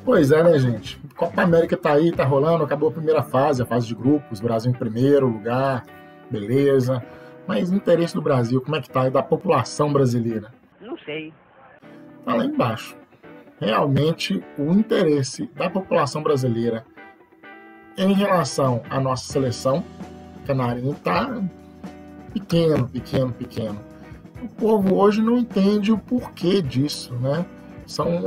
Pois é, né, gente? Copa América tá aí, tá rolando, acabou a primeira fase, a fase de grupos, Brasil em primeiro lugar, beleza. Mas o interesse do Brasil, como é que tá? E da população brasileira? Não sei. Tá lá embaixo. Realmente, o interesse da população brasileira em relação à nossa seleção canarinho tá pequeno, pequeno, pequeno. O povo hoje não entende o porquê disso, né? São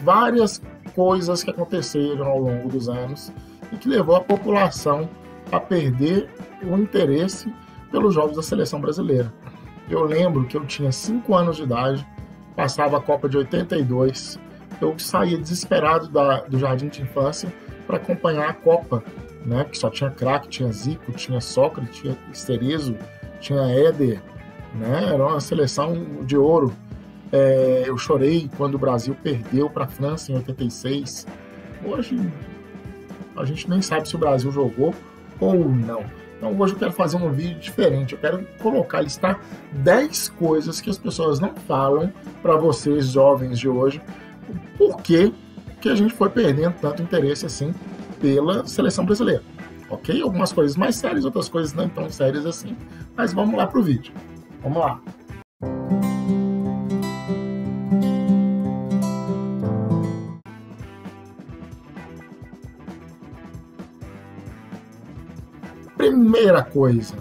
várias coisas que aconteceram ao longo dos anos e que levou a população a perder o interesse pelos jogos da seleção brasileira. Eu lembro que eu tinha 5 anos de idade, passava a Copa de 82, eu saía desesperado do jardim de infância para acompanhar a Copa, né? Que só tinha craque, tinha Zico, tinha Sócrates, tinha Cerezo, tinha Éder, né? Era uma seleção de ouro. Eu chorei quando o Brasil perdeu para a França em 86. Hoje a gente nem sabe se o Brasil jogou ou não. Então hoje eu quero fazer um vídeo diferente. Eu quero listar 10 coisas que as pessoas não falam para vocês jovens de hoje. Por que a gente foi perdendo tanto interesse assim pela seleção brasileira? Ok? Algumas coisas mais sérias, outras coisas não tão sérias assim. Mas vamos lá pro vídeo. Vamos lá. Primeira coisa,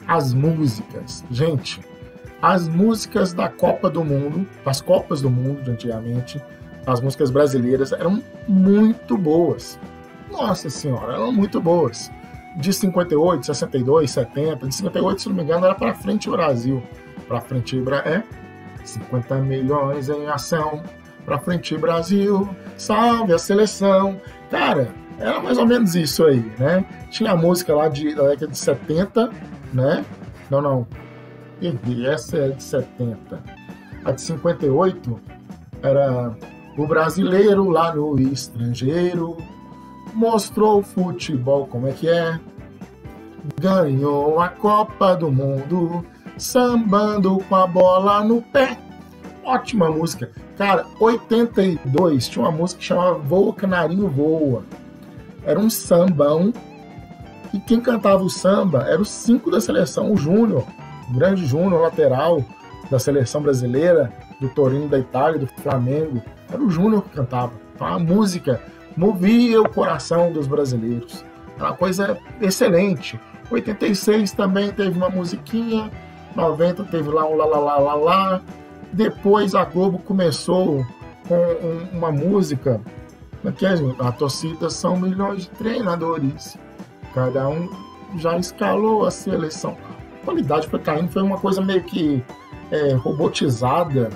as músicas. Gente, as músicas da Copa do Mundo, das Copas do Mundo de antigamente, as músicas brasileiras eram muito boas. Nossa Senhora, eram muito boas. De 58, 62, 70, de 58, se não me engano, era Pra Frente Brasil. Pra Frente Brasil, 50 milhões em ação. Pra Frente Brasil, salve a seleção. Cara, era mais ou menos isso aí, né? Tinha a música lá da década de 70, né? Não. Essa é de 70. A de 58 era o brasileiro lá no estrangeiro, mostrou o futebol como é que é, ganhou a Copa do Mundo, sambando com a bola no pé. Ótima música. Cara, 82 tinha uma música que chamava Voa Canarinho Voa. Era um sambão, e quem cantava o samba era os 5 da seleção, o Júnior, o grande Júnior, lateral da seleção brasileira, do Torino da Itália, do Flamengo. Era o Júnior que cantava. Então a música movia o coração dos brasileiros. Era uma coisa excelente. 86 também teve uma musiquinha, 90 teve lá um lá lá lá lá lá. Depois a Globo começou com uma música. A torcida são milhões de treinadores, cada um já escalou a seleção. A qualidade foi caindo, foi uma coisa meio que robotizada.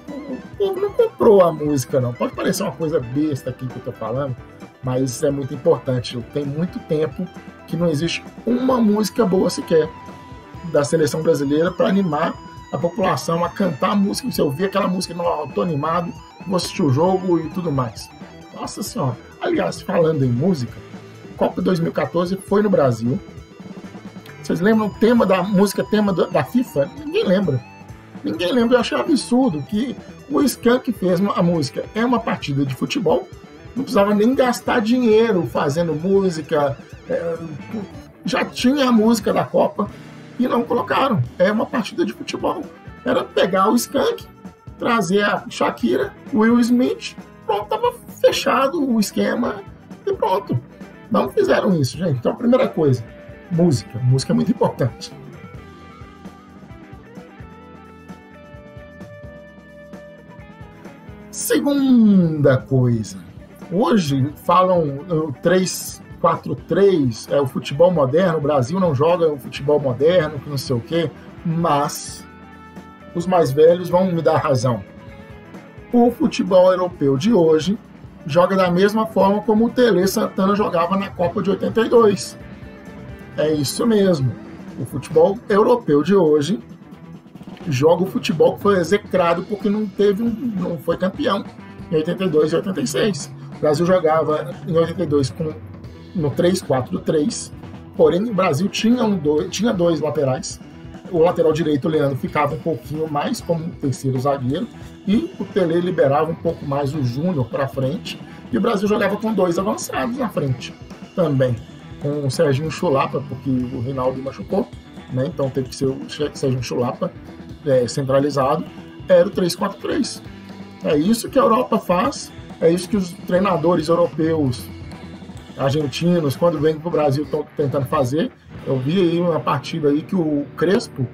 O povo não comprou a música, não. Pode parecer uma coisa besta aqui que eu tô falando, mas isso é muito importante. Tem muito tempo que não existe uma música boa sequer da seleção brasileira para animar a população a cantar a música. Você ouvir aquela música, não, eu tô animado, vou assistir o jogo e tudo mais. Nossa Senhora. Aliás, falando em música, Copa 2014 foi no Brasil. Vocês lembram o tema da música, tema da FIFA? Ninguém lembra. Ninguém lembra. Eu achei absurdo que o Skank fez a música. É uma partida de futebol. Não precisava nem gastar dinheiro fazendo música. Já tinha a música da Copa e não colocaram. É uma partida de futebol. Era pegar o Skank, trazer a Shakira, o Will Smith. Pronto, estava fechado o esquema e pronto. Não fizeram isso, gente. Então, a primeira coisa, música. Música é muito importante. Segunda coisa. Hoje falam 3-4-3, o futebol moderno. O Brasil não joga o futebol moderno, que não sei o quê. Mas os mais velhos vão me dar razão. O futebol europeu de hoje joga da mesma forma como o Tele Santana jogava na Copa de 82. É isso mesmo. O futebol europeu de hoje joga o futebol que foi execrado porque não foi campeão em 82 e 86. O Brasil jogava em 82 no 3-4-3, porém o Brasil tinha 2 laterais, o lateral direito, o Leandro, ficava um pouquinho mais como terceiro zagueiro e o Tele liberava um pouco mais o Júnior para frente e o Brasil jogava com 2 avançados na frente também, com o Serginho Chulapa, porque o Reinaldo machucou, né? Então teve que ser o Serginho Chulapa centralizado, era o 3-4-3. É isso que a Europa faz, é isso que os treinadores europeus, argentinos, quando vêm para o Brasil, estão tentando fazer. Eu vi aí uma partida aí que o Crespo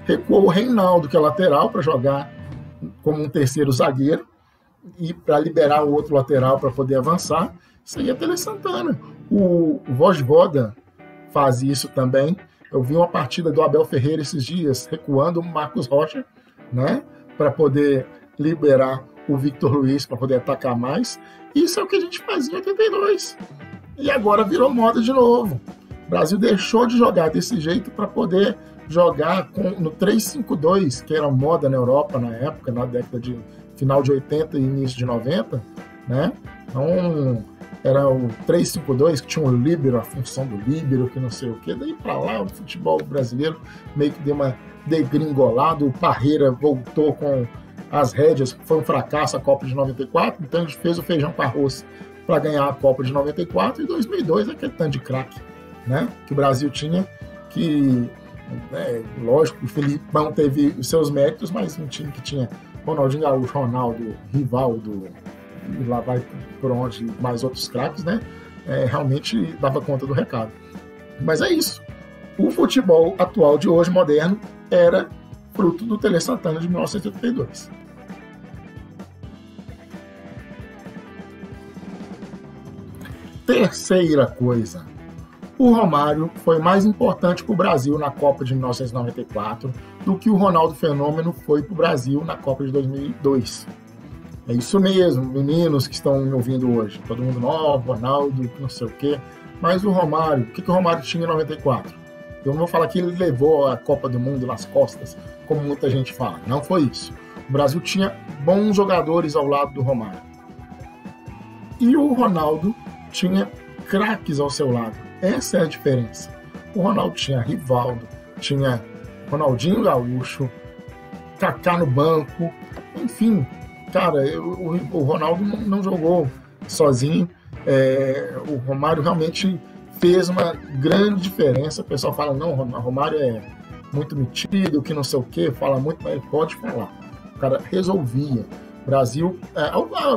recuou o Reinaldo, que é lateral, para jogar como um terceiro zagueiro e para liberar o outro lateral para poder avançar. Isso aí é Tele Santana. O Vojvoda faz isso também. Eu vi uma partida do Abel Ferreira esses dias, recuando o Marcos Rocha, né, para poder liberar o Victor Luiz, para poder atacar mais. Isso é o que a gente fazia em 82. E agora virou moda de novo. O Brasil deixou de jogar desse jeito para poder jogar no 3-5-2, que era moda na Europa na época, na década de final de 80 e início de 90, né? Então, era o 3-5-2, que tinha o líbero, a função do líbero, que não sei o quê. Daí para lá, o futebol brasileiro meio que deu uma degringolada. O Parreira voltou com as rédeas, que foi um fracasso a Copa de 94, então ele fez o feijão com arroz para ganhar a Copa de 94 e 2002, aquele tanto de craque, né, que o Brasil tinha, que, lógico, o Felipão teve os seus méritos, mas um time que tinha Ronaldinho Gaúcho, Ronaldo, Rivaldo, e lá vai por onde mais outros craques, né, realmente dava conta do recado. Mas é isso. O futebol atual de hoje, moderno, era fruto do Tele Santana de 1982. Terceira coisa, o Romário foi mais importante para o Brasil na Copa de 1994 do que o Ronaldo Fenômeno foi para o Brasil na Copa de 2002. É isso mesmo, meninos que estão me ouvindo hoje. Todo mundo novo, Ronaldo, não sei o quê. Mas o Romário, o que o Romário tinha em 94? Eu não vou falar que ele levou a Copa do Mundo nas costas, como muita gente fala. Não foi isso. O Brasil tinha bons jogadores ao lado do Romário. E o Ronaldo tinha craques ao seu lado. Essa é a diferença. O Ronaldo tinha Rivaldo, tinha Ronaldinho Gaúcho, Kaká no banco, enfim. Cara, o Ronaldo não jogou sozinho. O Romário realmente fez uma grande diferença. O pessoal fala, não, o Romário é muito metido, que não sei o quê, fala muito, mas ele pode falar. O cara resolvia. O Brasil,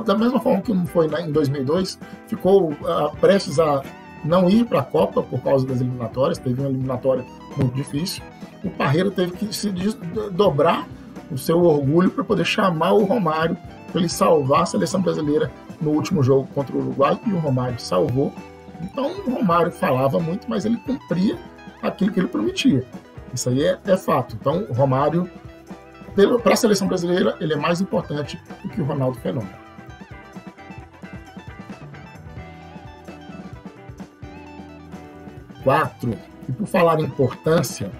da mesma forma que não foi em 2002, ficou prestes a não ir para a Copa por causa das eliminatórias, teve uma eliminatória muito difícil. O Parreira teve que se dobrar o seu orgulho para poder chamar o Romário, para ele salvar a seleção brasileira no último jogo contra o Uruguai, e o Romário salvou. Então o Romário falava muito, mas ele cumpria aquilo que ele prometia. Isso aí é fato. Então o Romário, para a seleção brasileira, ele é mais importante do que o Ronaldo Fenômeno. Quatro. E por falar em importância,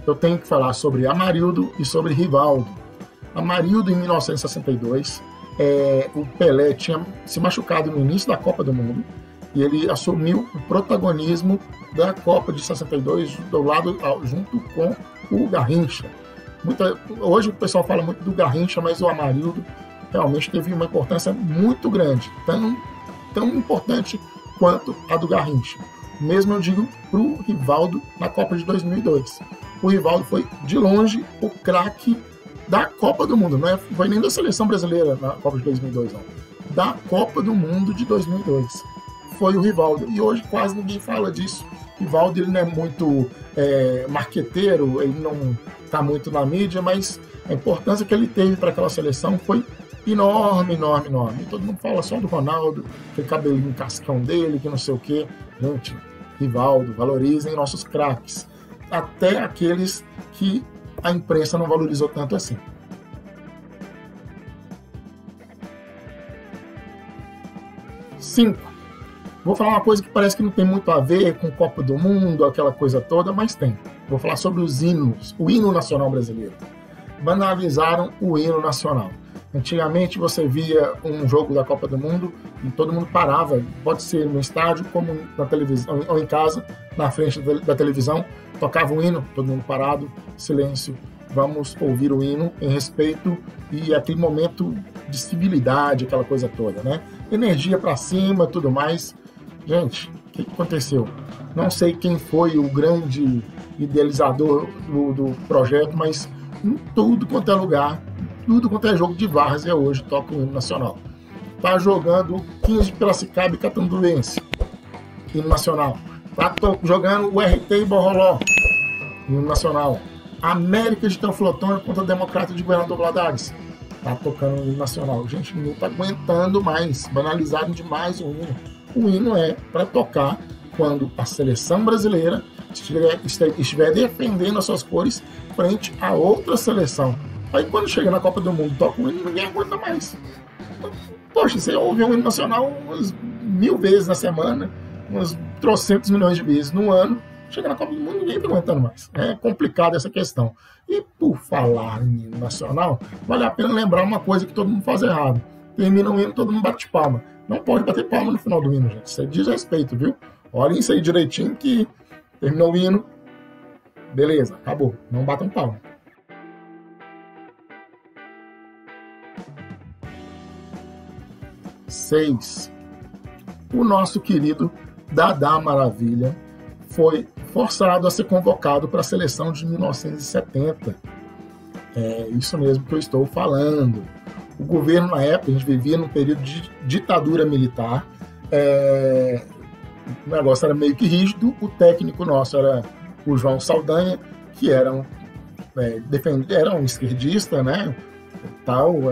eu tenho que falar sobre Amarildo e sobre Rivaldo. Amarildo, em 1962, o Pelé tinha se machucado no início da Copa do Mundo e ele assumiu o protagonismo da Copa de 62 junto com o Garrincha. Hoje o pessoal fala muito do Garrincha, mas o Amarildo realmente teve uma importância muito grande, tão importante quanto a do Garrincha. Mesmo eu digo para o Rivaldo na Copa de 2002. O Rivaldo foi, de longe, o craque da Copa do Mundo. Não foi nem da seleção brasileira na Copa de 2002, não. Da Copa do Mundo de 2002. Foi o Rivaldo. E hoje quase ninguém fala disso. O Rivaldo, ele não é muito marqueteiro, ele não está muito na mídia, mas a importância que ele teve para aquela seleção foi enorme, enorme, enorme. Todo mundo fala só do Ronaldo, aquele cabelinho cascão dele, que não sei o quê. Gente, Rivaldo, valorizem nossos craques. Até aqueles que a imprensa não valorizou tanto assim. 5. Vou falar uma coisa que parece que não tem muito a ver com Copa do Mundo, aquela coisa toda, mas tem. Vou falar sobre os hinos, o hino nacional brasileiro. Banalizaram o hino nacional. Antigamente você via um jogo da Copa do Mundo e todo mundo parava, pode ser no estádio como na televisão ou em casa, na frente da televisão, tocava o hino, todo mundo parado, silêncio, vamos ouvir o hino em respeito e aquele momento de civilidade, aquela coisa toda, né? Energia para cima, tudo mais. Gente, o que aconteceu? Não sei quem foi o grande idealizador do projeto, mas em tudo quanto é lugar, tudo quanto é jogo de várzea hoje toca o hino nacional. Tá jogando 15 de Piracicaba e Catanduvense, hino nacional. Tá jogando o RT e Borroló, hino nacional. América de Teoflotone contra a Democrata de Governador Valadares, tá tocando o hino nacional. Gente, não tá aguentando mais, banalizaram demais o hino. O hino é para tocar quando a seleção brasileira estiver defendendo as suas cores frente a outra seleção. Aí quando chega na Copa do Mundo, toca o hino, ninguém aguenta mais. Poxa, você ouve um hino nacional umas 1000 vezes na semana, umas 300 milhões de vezes no ano, chega na Copa do Mundo, ninguém está aguentando mais. É complicado essa questão. E por falar em hino nacional, vale a pena lembrar uma coisa que todo mundo faz errado. Termina o hino, todo mundo bate palma. Não pode bater palma no final do hino, gente. Isso é desrespeito, viu? Olhem isso aí direitinho que terminou o hino, beleza, acabou. Não batam palma. Seis. O nosso querido Dadá Maravilha foi forçado a ser convocado para a seleção de 1970. É isso mesmo que eu estou falando. O governo, na época, a gente vivia num período de ditadura militar. O negócio era meio que rígido. O técnico nosso era o João Saldanha, que era um esquerdista, né?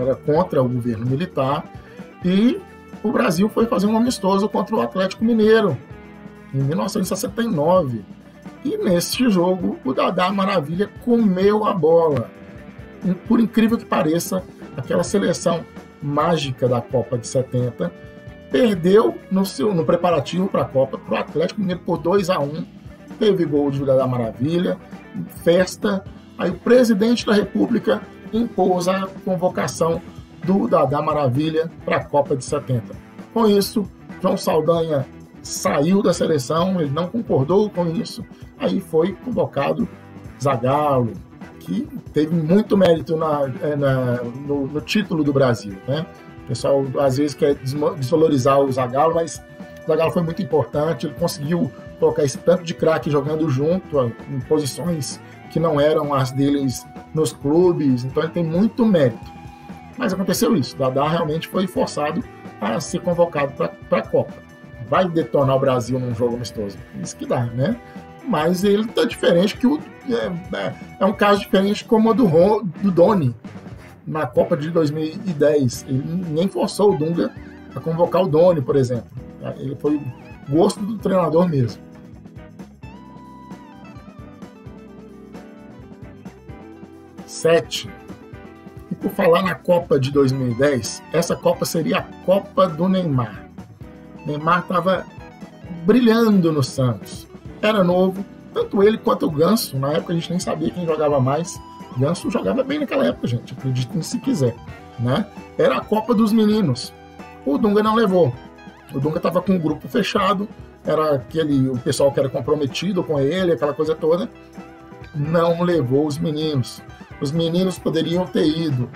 Era contra o governo militar. E o Brasil foi fazer um amistoso contra o Atlético Mineiro, em 1969. E nesse jogo, o Dadá Maravilha comeu a bola. Por incrível que pareça, aquela seleção mágica da Copa de 70 perdeu no preparativo para a Copa para o Atlético Mineiro por 2-1. Teve gol de Dadá Maravilha, festa. Aí o presidente da República impôs a convocação do Dadá Maravilha para a Copa de 70. Com isso, João Saldanha saiu da seleção, ele não concordou com isso, aí foi convocado Zagallo, que teve muito mérito no título do Brasil, né? O pessoal às vezes quer desvalorizar o Zagallo, mas o Zagallo foi muito importante, ele conseguiu colocar esse tanto de craque jogando junto, em posições que não eram as deles nos clubes, então ele tem muito mérito. Mas aconteceu isso, Dadá realmente foi forçado a ser convocado para a Copa. Vai detonar o Brasil num jogo amistoso? Isso que dá, né? Mas ele tá diferente que é um caso diferente como o do Doni na Copa de 2010. Ele nem forçou o Dunga a convocar o Doni, por exemplo. Ele foi gosto do treinador mesmo. Sete. E por falar na Copa de 2010, essa Copa seria a Copa do Neymar. Neymar estava brilhando no Santos. Era novo, tanto ele quanto o Ganso. Na época a gente nem sabia quem jogava mais. O Ganso jogava bem naquela época, gente. Acreditem se quiser, né? Era a Copa dos Meninos. O Dunga não levou. O Dunga estava com um grupo fechado. Era o pessoal que era comprometido com ele, aquela coisa toda. Não levou os meninos. Os meninos poderiam ter ido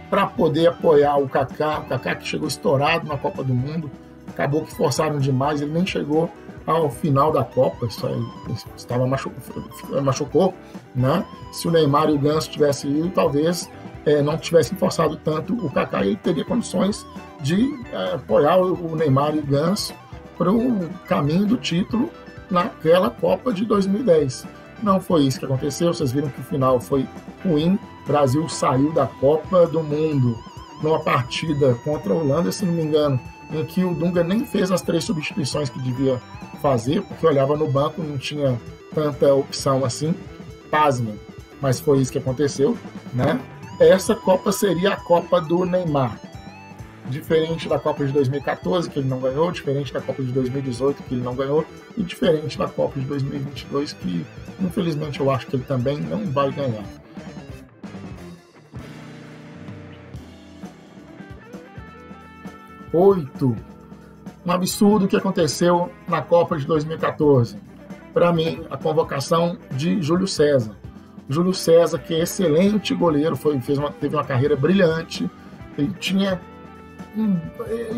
para poder apoiar o Kaká que chegou estourado na Copa do Mundo. Acabou que forçaram demais, ele nem chegou ao final da Copa, machucou, né? Se o Neymar e o Ganso tivessem ido, talvez não tivessem forçado tanto o Kaká, e ele teria condições de apoiar o Neymar e o Ganso para o caminho do título naquela Copa de 2010. Não foi isso que aconteceu, vocês viram que o final foi ruim. O Brasil saiu da Copa do Mundo numa partida contra a Holanda, se não me engano, em que o Dunga nem fez as 3 substituições que devia fazer, porque olhava no banco, não tinha tanta opção assim. Pasmem, mas foi isso que aconteceu, né? Essa Copa seria a Copa do Neymar. Diferente da Copa de 2014, que ele não ganhou, diferente da Copa de 2018, que ele não ganhou, e diferente da Copa de 2022, que infelizmente eu acho que ele também não vai ganhar. 8. Um absurdo que aconteceu na Copa de 2014. Para mim, a convocação de Júlio César. Júlio César, que é excelente goleiro, teve uma carreira brilhante. Ele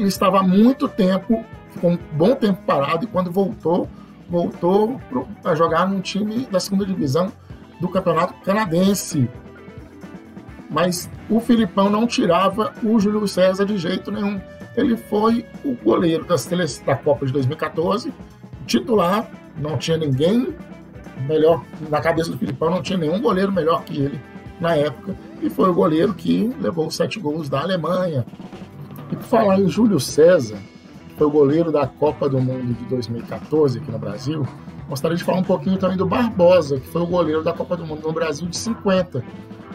estava há muito tempo, ficou um bom tempo parado, e quando voltou a jogar num time da segunda divisão do campeonato canadense. Mas o Filipão não tirava o Júlio César de jeito nenhum. Ele foi o goleiro da Copa de 2014, titular, não tinha ninguém melhor, na cabeça do Filipão não tinha nenhum goleiro melhor que ele na época, e foi o goleiro que levou os 7 gols da Alemanha. E por falar em Júlio César, que foi o goleiro da Copa do Mundo de 2014 aqui no Brasil, gostaria de falar um pouquinho também do Barbosa, que foi o goleiro da Copa do Mundo no Brasil de 50.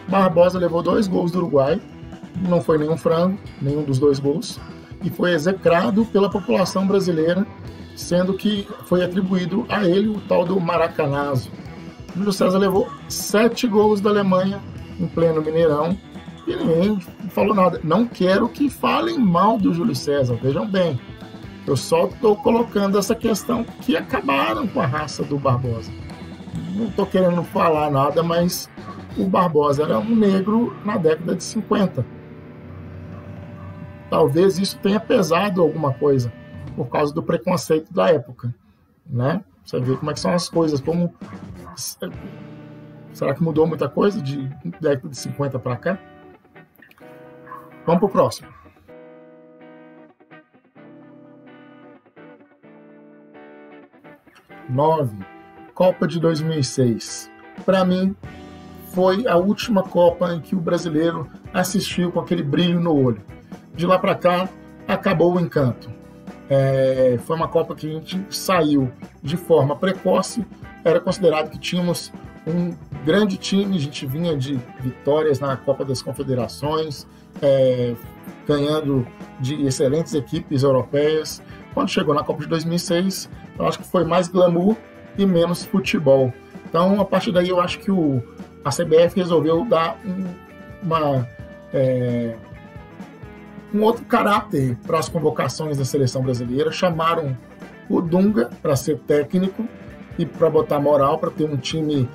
Barbosa levou 2 gols do Uruguai, não foi nenhum frango, nenhum dos 2 gols, e foi execrado pela população brasileira, sendo que foi atribuído a ele o tal do Maracanazo. Júlio César levou 7 gols da Alemanha em pleno Mineirão e ninguém falou nada. Não quero que falem mal do Júlio César, vejam bem. Eu só estou colocando essa questão que acabaram com a raça do Barbosa. Não estou querendo falar nada, mas o Barbosa era um negro na década de 50. Talvez isso tenha pesado alguma coisa por causa do preconceito da época, né? Você vê como é que são as coisas, como... Será que mudou muita coisa de década de 50 para cá? Vamos para o próximo. Copa de 2006. Para mim, foi a última Copa em que o brasileiro assistiu com aquele brilho no olho. De lá para cá, acabou o encanto. Foi uma Copa que a gente saiu de forma precoce. Era considerado que tínhamos um grande time, a gente vinha de vitórias na Copa das Confederações, ganhando de excelentes equipes europeias. Quando chegou na Copa de 2006, eu acho que foi mais glamour e menos futebol. Então, a partir daí, eu acho que a CBF resolveu dar um outro caráter para as convocações da seleção brasileira. Chamaram o Dunga para ser técnico e para botar moral, para ter um time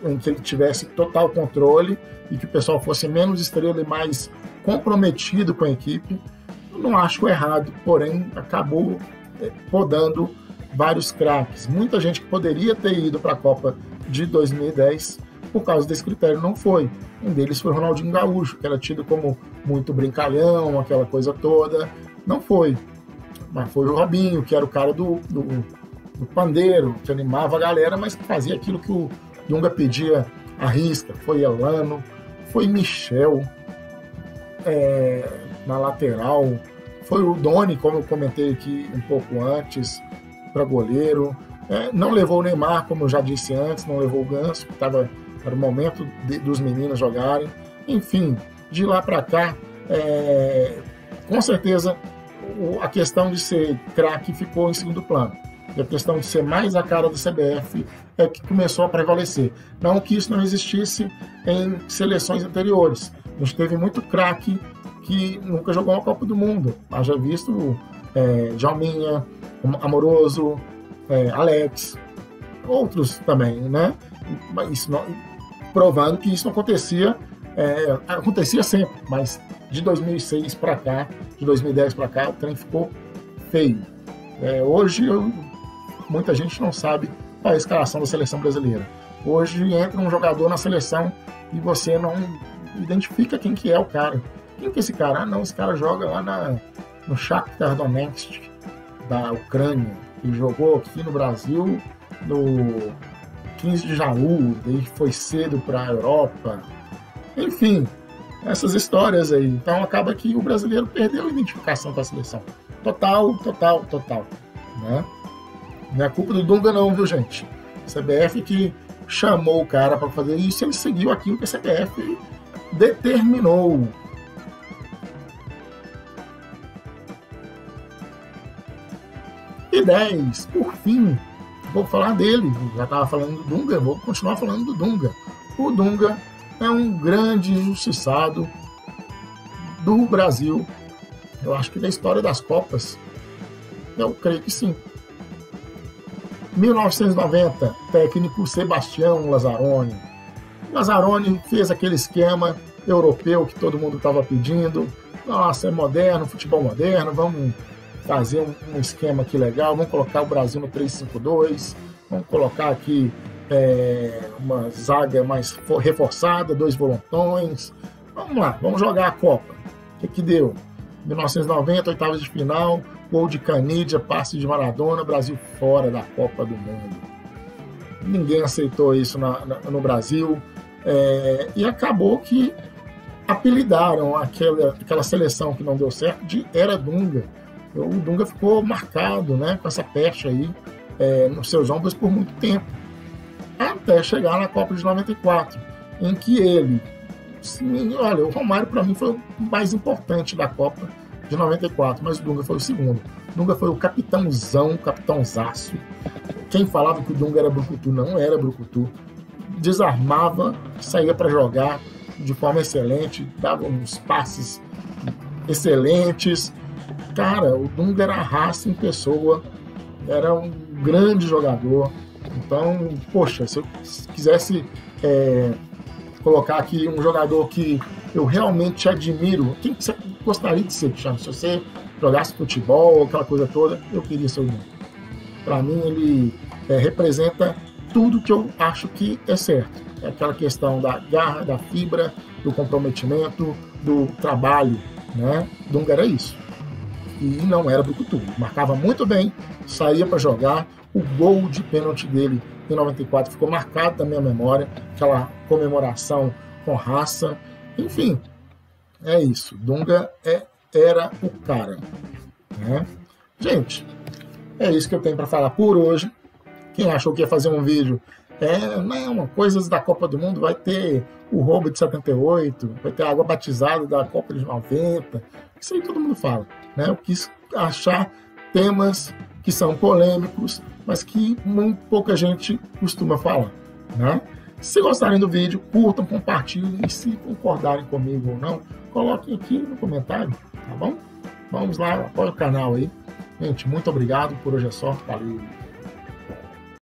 em que ele tivesse total controle e que o pessoal fosse menos estrela e mais comprometido com a equipe. Eu não acho errado, porém acabou podando vários craques. Muita gente que poderia ter ido para a Copa de 2010 por causa desse critério não foi. Um deles foi o Ronaldinho Gaúcho, que era tido como muito brincalhão, aquela coisa toda. Não foi. Mas foi o Robinho, que era o cara do pandeiro, que animava a galera, mas que fazia aquilo que o Dunga pedia à risca. Foi Elano, foi Michel na lateral, foi o Doni, como eu comentei aqui um pouco antes, para goleiro. Não levou o Neymar, como eu já disse antes, não levou o Ganso, que era o momento dos meninos jogarem. Enfim, de lá para cá, com certeza a questão de ser craque ficou em segundo plano. E a questão de ser mais a cara do CBF é que começou a prevalecer. Não que isso não existisse em seleções anteriores. A gente teve muito craque que nunca jogou uma Copa do Mundo. Haja visto Djalminha, Amoroso, Alex, outros também, né? Mas provando que isso não acontecia, acontecia sempre, mas de 2006 para cá, de 2010 para cá, o trem ficou feio. Hoje, muita gente não sabe qual é a escalação da seleção brasileira. Hoje entra um jogador na seleção e você não identifica quem que é o cara. Quem que é esse cara? Ah, não, esse cara joga lá no Shakhtar Donetsk da Ucrânia, e jogou aqui no Brasil no 15 de Jaú, daí foi cedo para a Europa. Enfim, essas histórias aí. Então acaba que o brasileiro perdeu a identificação com a seleção. Total. Né? Não é culpa do Dunga não, viu, gente? CBF que chamou o cara para fazer isso, ele seguiu aquilo que a CBF determinou. E 10, por fim, vou falar dele. Já estava falando do Dunga, vou continuar falando do Dunga. O Dunga é um grande injustiçado do Brasil, Eu acho que da história das Copas, eu creio que sim. 1990, técnico Sebastião Lazzaroni. Lazzaroni fez aquele esquema europeu que todo mundo estava pedindo. Nossa, é moderno, futebol moderno, vamos fazer um esquema aqui legal, vamos colocar o Brasil no 3-5-2, vamos colocar aqui uma zaga mais reforçada, 2 volantões. Vamos lá, vamos jogar a Copa. O que deu? 1990, oitavas de final, gol de Canidia, passe de Maradona, Brasil fora da Copa do Mundo. Ninguém aceitou isso no Brasil, e acabou que apelidaram aquela seleção que não deu certo de Era Dunga. O Dunga ficou marcado, né, com essa pecha aí nos seus ombros por muito tempo, até chegar na Copa de 94, em que ele... Sim, olha, o Romário para mim foi o mais importante da Copa de 94, mas o Dunga foi o segundo. O Dunga foi o capitãozaço. Quem falava que o Dunga era brucutu, não era brucutu. Desarmava, saía para jogar de forma excelente, dava uns passes excelentes. Cara, o Dunga era a raça em pessoa, era um grande jogador. Então, poxa, se eu quisesse colocar aqui um jogador que eu realmente admiro, quem você gostaria de ser, Cristiano? Se você jogasse futebol, aquela coisa toda, eu queria ser o Dunga. Para mim, ele representa tudo que eu acho que é certo. É aquela questão da garra, da fibra, do comprometimento, do trabalho, né? Dunga era isso. E não era brucutu. Marcava muito bem, saía para jogar. O gol de pênalti dele em 94 ficou marcado na minha memória, aquela comemoração com raça. Enfim, é isso. Dunga era o cara, né? Gente, é isso que eu tenho para falar por hoje. Quem achou que ia fazer um vídeo não, coisas da Copa do Mundo, vai ter o roubo de 78, vai ter a água batizada da Copa de 90, isso aí todo mundo fala, né? Eu quis achar temas que são polêmicos, mas que muito pouca gente costuma falar, né? Se gostarem do vídeo, curtam, compartilhem, e se concordarem comigo ou não, coloquem aqui no comentário, tá bom? Vamos lá, apoia o canal aí. Gente, muito obrigado, por hoje é só, valeu!